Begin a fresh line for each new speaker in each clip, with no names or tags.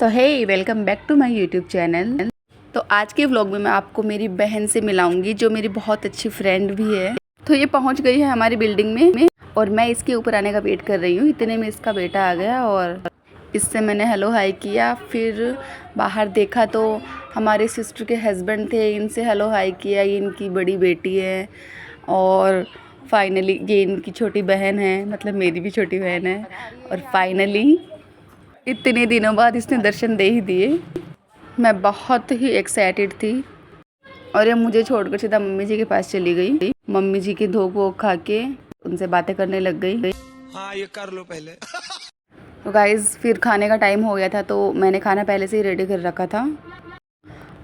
So hey welcome back to my YouTube channel. तो आज के व्लॉग में मैं आपको मेरी बहन से मिलाऊंगी जो मेरी बहुत अच्छी फ्रेंड भी है। तो ये पहुंच गई है हमारी बिल्डिंग में और मैं इसके ऊपर आने का वेट कर रही हूँ। इतने में इसका बेटा आ गया और इससे मैंने हेलो हाय किया। फिर बाहर देखा तो हमारे सिस्टर के हस्बैंड थे, इनसे हेलो हाय किया। ये इनकी बड़ी बेटी है और फाइनली ये इनकी छोटी बहन है, मतलब मेरी भी छोटी बहन है। और फाइनली इतने दिनों बाद इसने दर्शन दे ही दिए। मैं बहुत ही एक्साइटेड थी और ये मुझे छोड़कर सीधा मम्मी जी के पास चली गई। मम्मी जी की धोख वोख खा के उनसे बातें करने लग गई।
हाँ ये कर लो पहले।
तो गाइज़ फिर खाने का टाइम हो गया था तो मैंने खाना पहले से ही रेडी कर रखा था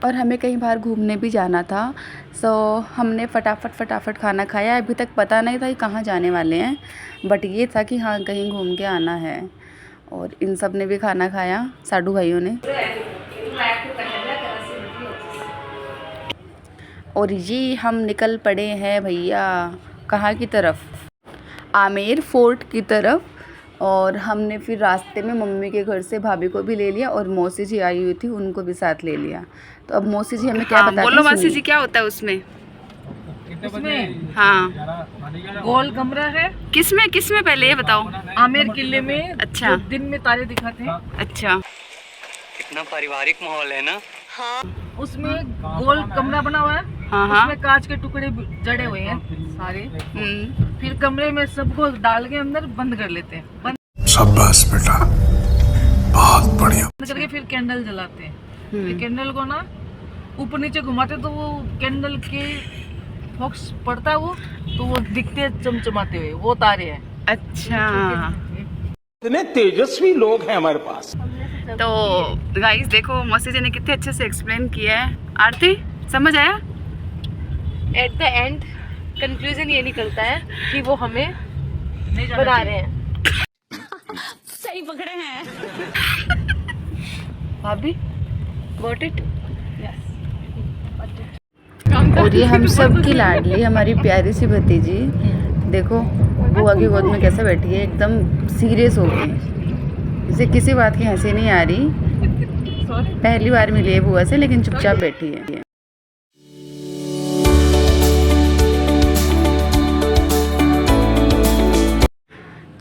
और हमें कहीं बाहर घूमने भी जाना था। सो हमने फटाफट खाना खाया। अभी तक पता नहीं था कि कहाँ जाने वाले हैं, बट ये था कि हाँ कहीं घूम के आना है। और इन सब ने भी खाना खाया, साडू भाइयों ने। और ये हम निकल पड़े हैं भैया कहाँ की तरफ, आमेर फोर्ट की तरफ। और हमने फिर रास्ते में मम्मी के घर से भाभी को भी ले लिया और मौसी जी आई हुई थी, उनको भी साथ ले लिया। तो अब मौसी जी हमें क्या बताती हैं? बोलो मौसी जी, क्या होता है उसमें? हाँ,
गोल कमरा है।
किसमें पहले ये बताओ।
आमेर किले में।
अच्छा।
दिन में तारे दिखाते हैं।
अच्छा,
कितना पारिवारिक माहौल है ना।
हाँ। उसमें गोल कमरा बना हुआ है।
हाँ।
उसमें कांच के टुकड़े जड़े हुए हैं सारे। फिर कमरे में सबको डाल के अंदर बंद कर लेते हैं।
शाबाश बेटा, बहुत बढ़िया।
बंद करके फिर कैंडल जलाते हैं। फिर कैंडल को ना ऊपर नीचे घुमाते तो वो कैंडल के फोक्स पड़ता है, वो तो वो दिखते हैं चमचमाते हुए, वो तारे हैं।
अच्छा।
इतने तेजस्वी लोग हैं हमारे पास।
तो गाइस देखो मौसी जी ने कितने अच्छे से एक्सप्लेन किया है। आरती समझ आया?
एट द एंड कंक्लूजन ये निकलता है कि वो हमें बना रहे हैं।
सही पकड़े हैं भाभी, गॉट इट। और ये हम सब की लाडली हमारी प्यारी सी भतीजी देखो बुआ की गोद में कैसे बैठी है, एकदम सीरियस हो गई। इसे किसी बात की हंसी नहीं आ रही। पहली बार मिली है बुआ से लेकिन चुपचाप बैठी है।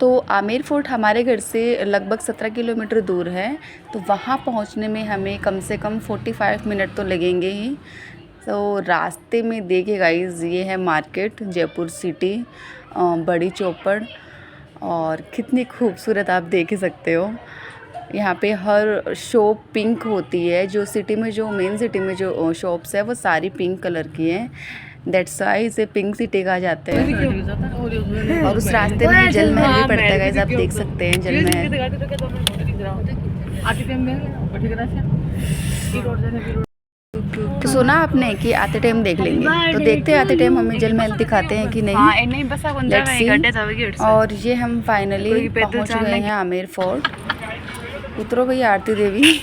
तो आमेर फोर्ट हमारे घर से लगभग 17 किलोमीटर दूर है। तो वहाँ पहुँचने में हमें कम से कम 45 मिनट तो लगेंगे ही। तो रास्ते में देखिए गाइस, ये है मार्केट, जयपुर सिटी, बड़ी चौपड़। और कितनी खूबसूरत आप देख ही सकते हो। यहाँ पे हर शॉप पिंक होती है। जो सिटी में, जो मेन सिटी में जो शॉप्स है वो सारी पिंक कलर की हैं। दैट्स वाई इसे पिंक सिटी कहा जाता है। और उस रास्ते में जल महल भी पड़ता है गाइस, आप देख सकते हैं जल महल। तो सुना आपने कि आते टाइम देख लेंगे, तो देखते हैं आते टाइम हमें जल महल दिखाते हैं कि नहीं। Let's see। और ये हम फाइनली पहुंच गए हैं आमेर फोर्ट। उतरो भैया आरती देवी।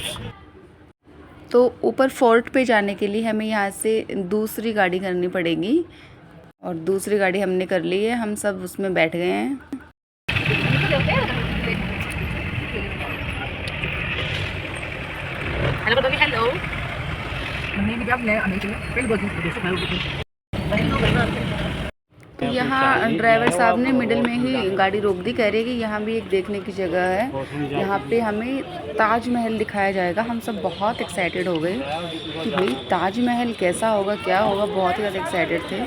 तो ऊपर फोर्ट पे जाने के लिए हमें यहाँ से दूसरी गाड़ी करनी पड़ेगी और दूसरी गाड़ी हमने कर ली है। हम सब उसमें बैठ गए हैं।
हेलो।
तो यहाँ ड्राइवर साहब ने मिडिल में ही गाड़ी रोक दी, कह रहे कि यहाँ भी एक देखने की जगह है। यहाँ पे हमें ताजमहल दिखाया जाएगा। हम सब बहुत एक्साइटेड हो गए कि भाई ताजमहल कैसा होगा, क्या होगा, बहुत ही ज़्यादा एक्साइटेड थे।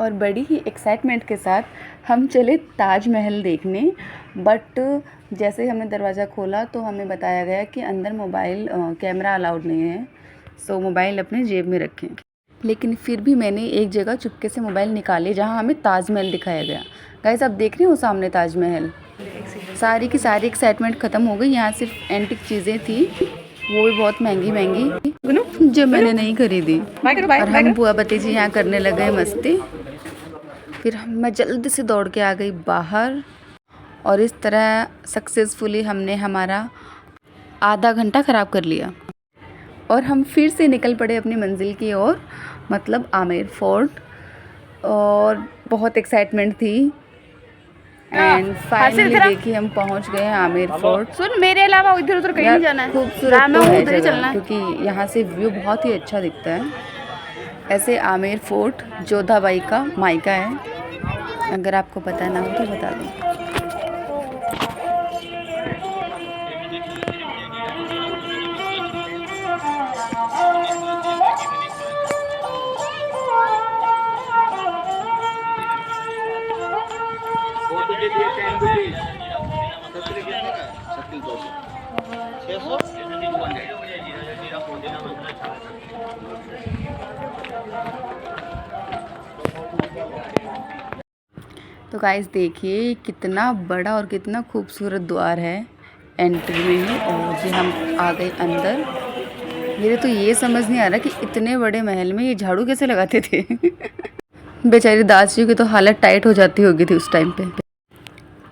और बड़ी ही एक्साइटमेंट के साथ हम चले ताजमहल देखने। बट जैसे ही हमने दरवाज़ा खोला तो हमें बताया गया कि अंदर मोबाइल कैमरा अलाउड नहीं है। सो मोबाइल अपने जेब में रखें। लेकिन फिर भी मैंने एक जगह चुपके से मोबाइल निकाले जहां हमें ताजमहल दिखाया गया। गाइस आप देख रहे हो सामने ताजमहल। सारी की सारी एक्साइटमेंट ख़त्म हो गई। यहाँ सिर्फ एंटिक चीज़ें थी, वो भी बहुत महंगी जो मैंने नहीं खरीदी। और हम बुआ भतीजी यहाँ करने लगे मस्ती। फिर मैं जल्दी से दौड़ के आ गई बाहर और इस तरह सक्सेसफुली हमने हमारा आधा घंटा ख़राब कर लिया और हम फिर से निकल पड़े अपनी मंजिल की ओर, मतलब आमेर फोर्ट। और बहुत एक्साइटमेंट थी। एंड फाइनली देखिए हम पहुंच गए हैं आमेर फोर्ट।
सुन, मेरे अलावा इधर उधर कहीं नहीं जाना है।
खूबसूरत तो है जगह, क्योंकि यहाँ से व्यू बहुत ही अच्छा दिखता है। ऐसे आमेर फोर्ट जोधाबाई का मायका है, अगर आपको पता ना हो तो बता दूँ। तो गाइस देखिए कितना बड़ा और कितना खूबसूरत द्वार है एंट्री में ही। और जी हम आ गए अंदर। मेरे तो ये समझ नहीं आ रहा कि इतने बड़े महल में ये झाड़ू कैसे लगाते थे। बेचारी दासियों की तो हालत टाइट हो जाती होगी थी उस टाइम पे।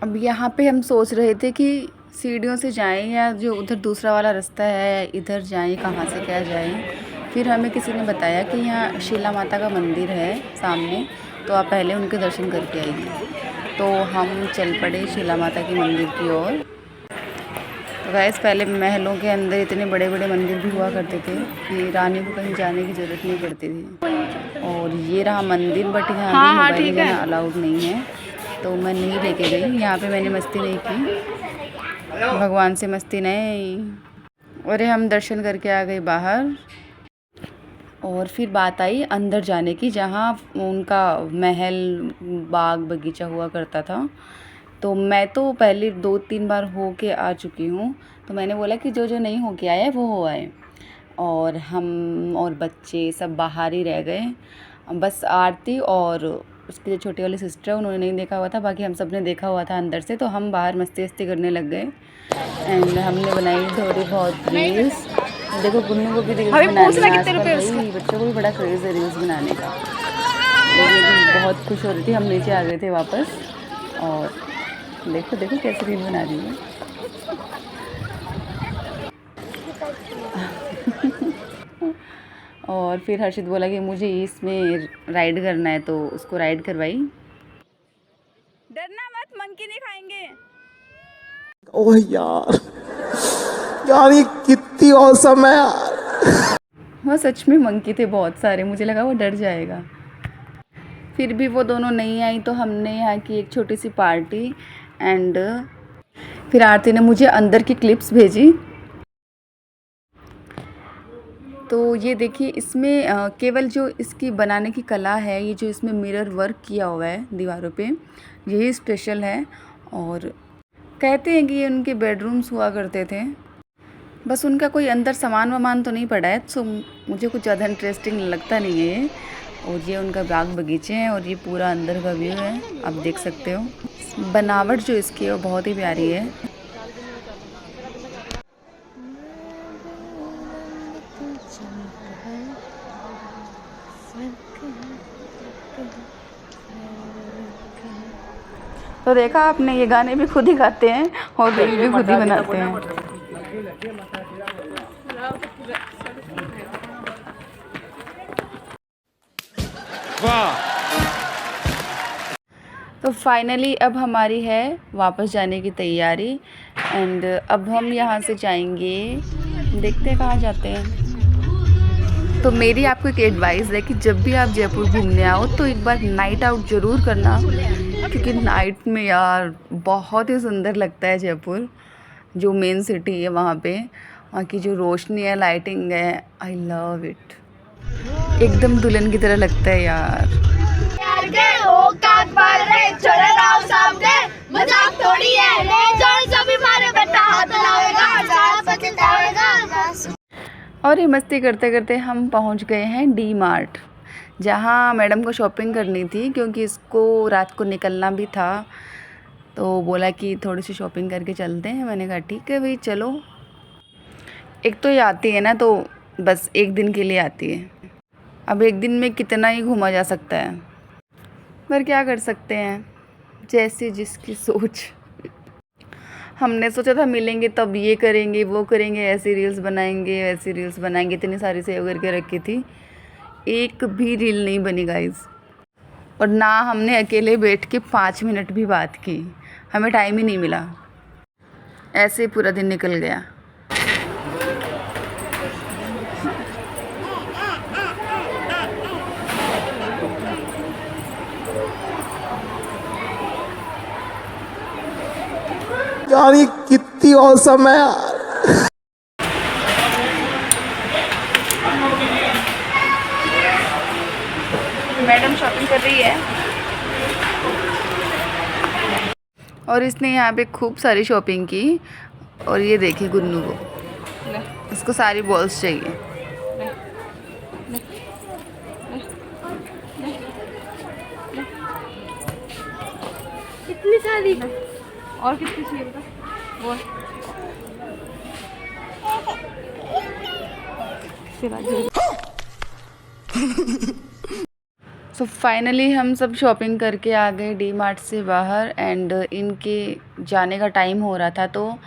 अब यहाँ पे हम सोच रहे थे कि सीढ़ियों से जाएं या जो उधर दूसरा वाला रास्ता है इधर जाएं, कहाँ से क्या जाएं। फिर हमें किसी ने बताया कि यहाँ शीला माता का मंदिर है सामने, तो आप पहले उनके दर्शन करके आइए। तो हम चल पड़े शीला माता के मंदिर की ओर। तो गाइस पहले महलों के अंदर इतने बड़े बड़े मंदिर भी हुआ करते थे कि रानी को कहीं जाने की ज़रूरत नहीं पड़ती थी। और ये रहा मंदिर, बट यहाँ भी मोबाइल जाना अलाउड नहीं है, तो मैं नहीं लेके गई। यहाँ पे मैंने मस्ती नहीं की, भगवान से मस्ती नहीं। अरे हम दर्शन करके आ गए बाहर। और फिर बात आई अंदर जाने की, जहाँ उनका महल बाग बगीचा हुआ करता था। तो मैं तो पहले 2-3 बार हो के आ चुकी हूँ, तो मैंने बोला कि जो जो नहीं हो के आए वो हो आए। और हम और बच्चे सब बाहर ही रह गए। बस आरती और उसकी जो छोटी वाली सिस्टर है उन्होंने नहीं देखा हुआ था, बाकी हम सब ने देखा हुआ था अंदर से। तो हम बाहर मस्ती वस्ती करने लग गए एंड हमने बनाई थोड़ी बहुत रील्स। देखो गुन्नू को भी रील्स बनानी है आजकल, भाई बच्चों को भी बड़ा क्रेज़ है रील्स बनाने का। ये भी बहुत खुश हो रही थी। हम नीचे आ गए थे वापस और देखो देखो कैसे रील बना रही है। और फिर हर्षित बोला कि मुझे इसमें राइड करना है, तो उसको राइड करवाई। डरना मत, मंकी नहीं खाएंगे।
ओह यार ये कितनी औसम है यार।
हाँ सच में मंकी थे बहुत सारे, मुझे लगा वो डर जाएगा। फिर भी वो दोनों नहीं आई, तो हमने यहाँ की एक छोटी सी पार्टी एंड फिर आरती ने मुझे अंदर की क्लिप्स भेजी। तो ये देखिए इसमें केवल जो इसकी बनाने की कला है, ये जो इसमें मिरर वर्क किया हुआ है दीवारों पे, यही स्पेशल है। और कहते हैं कि ये उनके बेडरूम्स हुआ करते थे, बस उनका कोई अंदर सामान वामान तो नहीं पड़ा है, सो मुझे कुछ ज़्यादा इंटरेस्टिंग लगता नहीं है ये। और ये उनका बाग बगीचे हैं और ये पूरा अंदर का व्यू है, आप देख सकते हो। बनावट जो इसकी है वो बहुत ही प्यारी है। तो देखा आपने, ये गाने भी खुद ही गाते हैं और रील भी खुद ही बनाते हैं।
वाह।
तो फाइनली अब हमारी है वापस जाने की तैयारी एंड अब हम यहाँ से जाएंगे, देखते हैं कहाँ जाते हैं। तो मेरी आपको एक एडवाइस है कि जब भी आप जयपुर घूमने आओ तो एक बार नाइट आउट ज़रूर करना, क्योंकि नाइट में यार बहुत ही सुंदर लगता है जयपुर। जो मेन सिटी है वहाँ पे, वहाँ की जो रोशनी है, लाइटिंग है, आई लव इट। एकदम दुल्हन की तरह लगता है यार। और ये मस्ती करते करते हम पहुँच गए हैं डी मार्ट, जहाँ मैडम को शॉपिंग करनी थी, क्योंकि इसको रात को निकलना भी था। तो बोला कि थोड़ी सी शॉपिंग करके चलते हैं। मैंने कहा ठीक है भाई चलो। एक तो ये आती है ना तो बस एक दिन के लिए आती है, अब एक दिन में कितना ही घूमा जा सकता है, पर क्या कर सकते हैं, जैसे जिसकी सोच। हमने सोचा था मिलेंगे तब ये करेंगे वो करेंगे, ऐसी रील्स बनाएंगे वैसी रील्स बनाएंगे, इतनी सारी सेव करके रखी थी, एक भी रील नहीं बनी गाइस। और ना हमने अकेले बैठ के 5 मिनट भी बात की, हमें टाइम ही नहीं मिला, ऐसे ही पूरा दिन निकल गया।
यार ये कितनी औसम है यार।
मैडम शॉपिंग कर रही है और इसने यहाँ पे खूब सारी शॉपिंग की। और ये देखिए गुन्नू को, इसको सारी बॉल्स चाहिए।
इतनी सारी और कितनी चाहिए बता? बोल।
सो फाइनली हम सब शॉपिंग करके आ गए डी मार्ट से बाहर एंड इनके जाने का टाइम हो रहा था, तो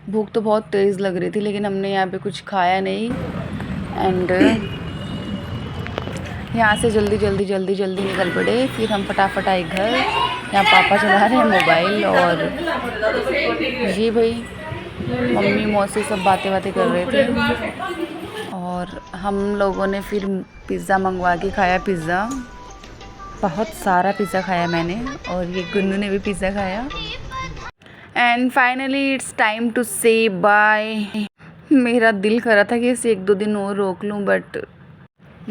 भूख तो बहुत तेज़ लग रही थी, लेकिन हमने यहाँ पे कुछ खाया नहीं एंड यहाँ से जल्दी निकल पड़े। फिर हम फटाफट आए घर। यहाँ पापा चला रहे हैं मोबाइल और ये भाई मम्मी मौसी सब बातें कर रहे थे। और हम लोगों ने फिर पिज़्ज़ा मंगवा के खाया। पिज़्ज़ा बहुत सारा पिज़्ज़ा खाया मैंने और ये गुन्नू ने भी पिज़्ज़ा खाया। And finally it's time to say bye. मेरा दिल कर रहा था कि इसे 1-2 दिन और रोक लूँ, बट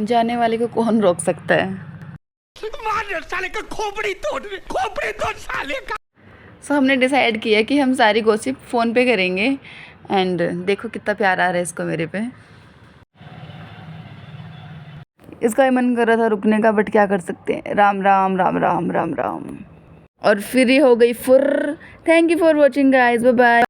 जाने वाले को कौन रोक सकता है।
साले का खोपड़ी तोड़ साले का।
सो हमने डिसाइड किया कि हम सारी गॉसिप फ़ोन पे करेंगे एंड देखो कितना प्यार आ रहा है इसको मेरे पे। इसका ही मन कर रहा था रुकने का, बट क्या कर सकते हैं। राम राम राम राम राम राम। और फिर ये हो गई फुर्र। Thank you for watching guys, bye bye.